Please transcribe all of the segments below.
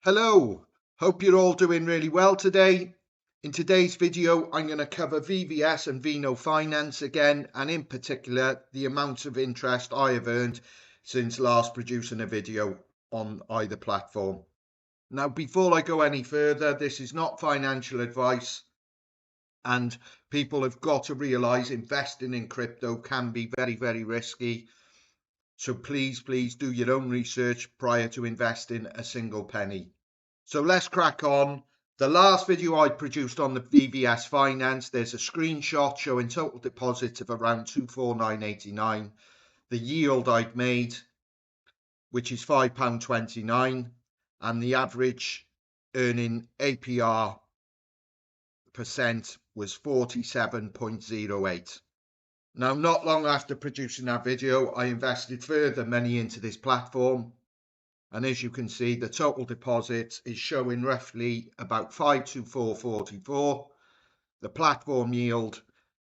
Hello, hope you're all doing really well today. In today's video, I'm going to cover VVS and Vino Finance again, and in particular, the amount of interest I have earned since last producing a video on either platform. Now, before I go any further, this is not financial advice, and people have got to realize investing in crypto can be very, very risky. So please do your own research prior to investing a single penny. So let's crack on. The last video I produced on the VVS Finance, there's a screenshot showing total deposits of around 249.89. The yield I've made, which is £5.29, and the average earning APR percent was 47.08. Now, not long after producing that video, I invested further money into this platform. And as you can see, the total deposit is showing roughly about 524.44. The platform yield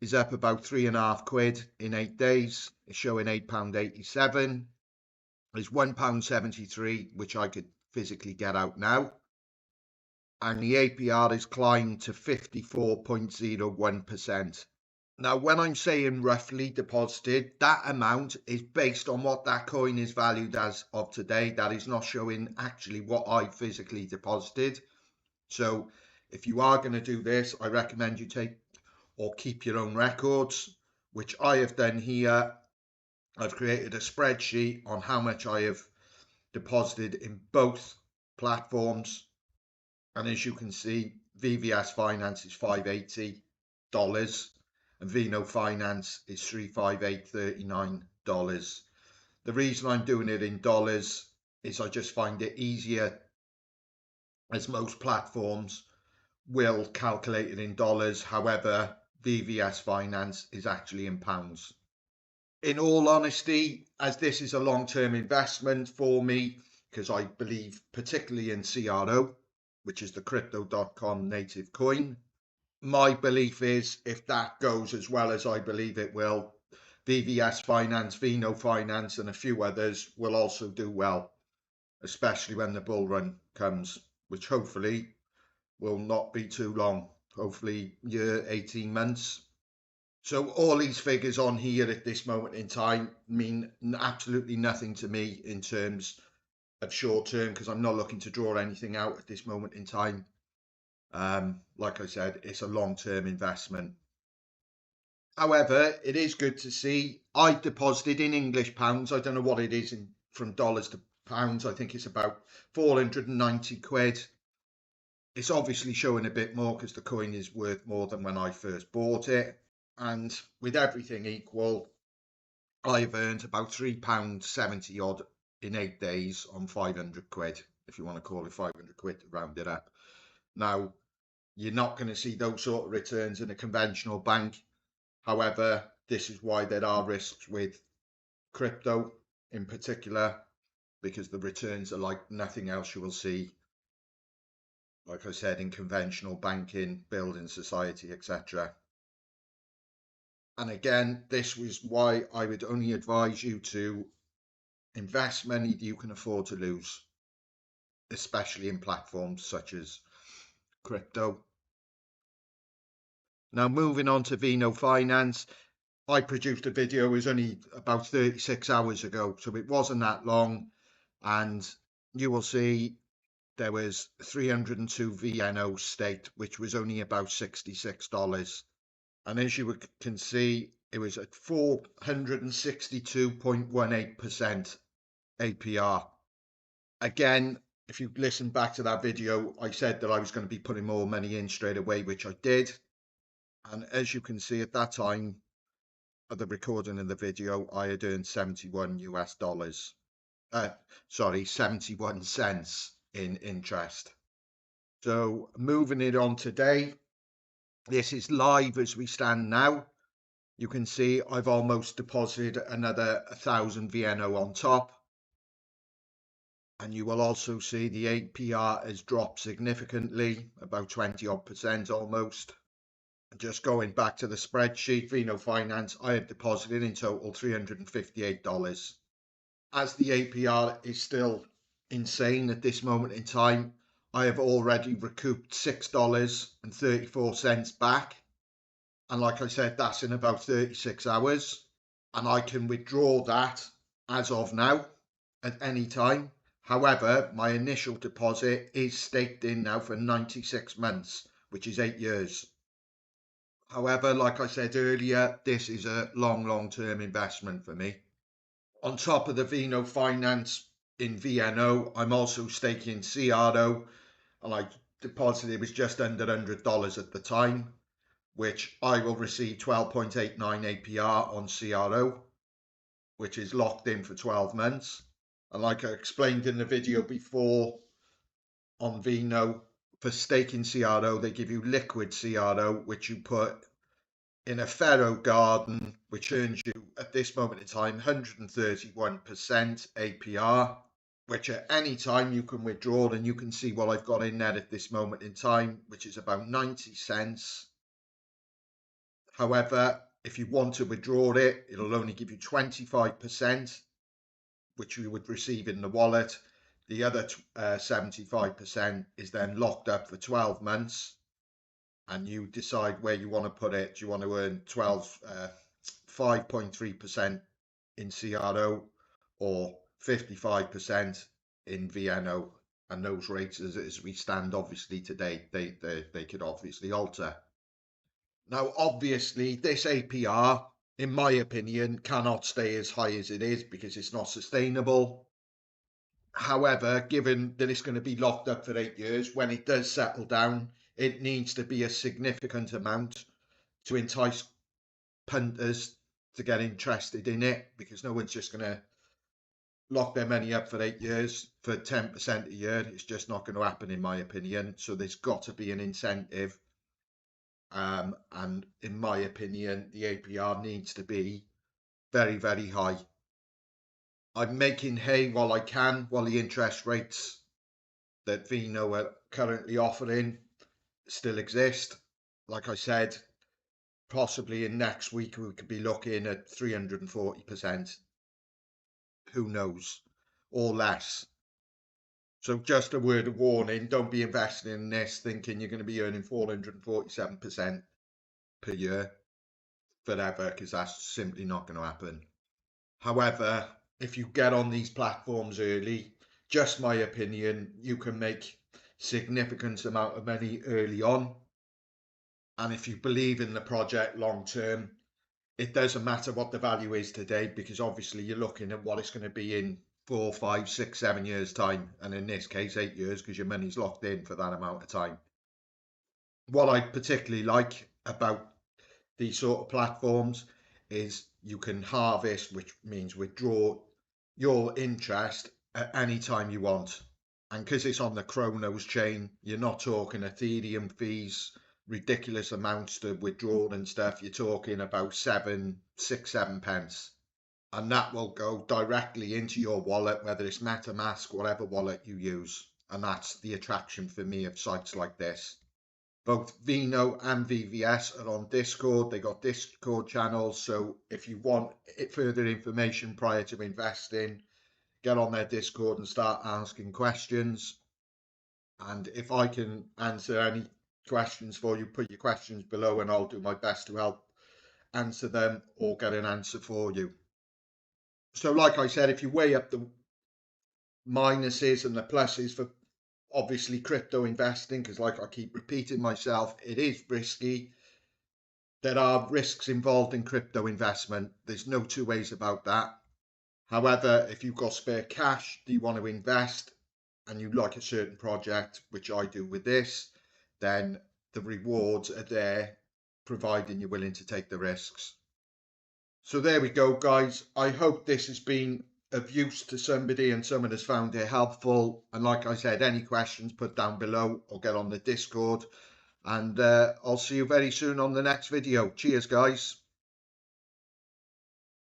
is up about £3.5 in 8 days. It's showing £8.87. There's £1.73, which I could physically get out now. And the APR is climbed to 54.01%. Now, when I'm saying roughly deposited, that amount is based on what that coin is valued as of today. That is not showing actually what I physically deposited. So if you are going to do this, I recommend you take or keep your own records, which I have done here. I've created a spreadsheet on how much I have deposited in both platforms. And as you can see, VVS Finance is $580. And Vino Finance is $358.39. The reason I'm doing it in dollars is I just find it easier, as most platforms will calculate it in dollars. However, VVS Finance is actually in pounds. In all honesty, as this is a long-term investment for me, because I believe particularly in CRO, which is the crypto.com native coin, my belief is if that goes as well as I believe it will, VVS Finance, Vino Finance, and a few others will also do well, especially when the bull run comes, which hopefully will not be too long, hopefully year, 18 months. So all these figures on here at this moment in time mean absolutely nothing to me in terms of short term, because I'm not looking to draw anything out at this moment in time. Like I said, it's a long-term investment. However, it is good to see I've deposited in English pounds. I don't know what it is from dollars to pounds. I think it's about 490 quid. It's obviously showing a bit more because the coin is worth more than when I first bought it. And with everything equal, I've earned about £3.70 odd in 8 days on 500 quid, if you want to call it 500 quid to round it up. Now, you're not going to see those sort of returns in a conventional bank. However, this is why there are risks with crypto in particular, because the returns are like nothing else you will see, like I said, in conventional banking, building society, etc. And again, this was why I would only advise you to invest money that you can afford to lose, especially in platforms such as crypto. Now, moving on to Vino Finance, I produced a video, it was only about 36 hours ago, so it wasn't that long, and you will see there was 302 VNO staked, which was only about $66. And as you can see, it was at 462.18% APR. Again, if you listen back to that video, I said that I was going to be putting more money in straight away, which I did. And as you can see at that time of the recording of the video, I had earned $71. 71 cents in interest. So moving it on today, this is live as we stand now. You can see I've almost deposited another 1,000 VNO on top. And you will also see the APR has dropped significantly, about 20 odd percent almost. Just going back to the spreadsheet, Vino Finance, I have deposited in total $358. As the APR is still insane at this moment in time. I have already recouped $6.34 back. And like I said, that's in about 36 hours. And I can withdraw that as of now at any time. However, my initial deposit is staked in now for 96 months, which is 8 years. However, like I said earlier, this is a long-term investment for me. On top of the Vino Finance in VNO, I'm also staking CRO, and I deposited, it was just under $100 at the time, which I will receive 12.89 APR on CRO, which is locked in for 12 months. And like I explained in the video before on Vino, for staking CRO, they give you liquid CRO, which you put in a Faro garden, which earns you at this moment in time 131% APR, which at any time you can withdraw, and you can see what I've got in there at this moment in time, which is about 90 cents. However, if you want to withdraw it, it'll only give you 25%, which you would receive in the wallet. The other 75% is then locked up for 12 months. And you decide where you want to put it. Do you want to earn 5.3% in CRO or 55% in VNO? And those rates, as we stand obviously today, they could obviously alter. Now, obviously, this APR, in my opinion, cannot stay as high as it is because it's not sustainable. However, given that it's going to be locked up for 8 years, when it does settle down, it needs to be a significant amount to entice punters to get interested in it, because no one's just going to lock their money up for 8 years for 10% a year. It's just not going to happen, in my opinion. So there's got to be an incentive. And in my opinion, the APR needs to be very high. I'm making hay while I can, while the interest rates that Vino are currently offering still exist. Like I said, possibly in next week we could be looking at 340%. Who knows? Or less. So just a word of warning, don't be investing in this thinking you're going to be earning 447% per year forever, because that's simply not going to happen. However, if you get on these platforms early, just my opinion, you can make significant amount of money early on. And if you believe in the project long term, it doesn't matter what the value is today, because obviously you're looking at what it's going to be in 4, 5, 6, 7 years time, and in this case 8 years, because your money's locked in for that amount of time. What I particularly like about these sort of platforms is you can harvest, which means withdraw your interest at any time you want. And because it's on the Chronos chain, you're not talking Ethereum fees, ridiculous amounts to withdraw and stuff. You're talking about 6, 7 pence. And that will go directly into your wallet, whether it's MetaMask, whatever wallet you use. And that's the attraction for me of sites like this. Both Vino and VVS are on Discord. They got Discord channels. So if you want further information prior to investing, get on their Discord and start asking questions. And if I can answer any questions for you, put your questions below and I'll do my best to help answer them or get an answer for you. So like I said, if you weigh up the minuses and the pluses for obviously crypto investing, because like I keep repeating myself, it is risky. There are risks involved in crypto investment. There's no two ways about that. However, if you've got spare cash, do you want to invest, and you like a certain project, which I do with this, then the rewards are there, providing you're willing to take the risks. So there we go, guys. I hope this has been of use to somebody and someone has found it helpful. And like I said, any questions, put down below or get on the Discord. And I'll see you very soon on the next video. Cheers, guys.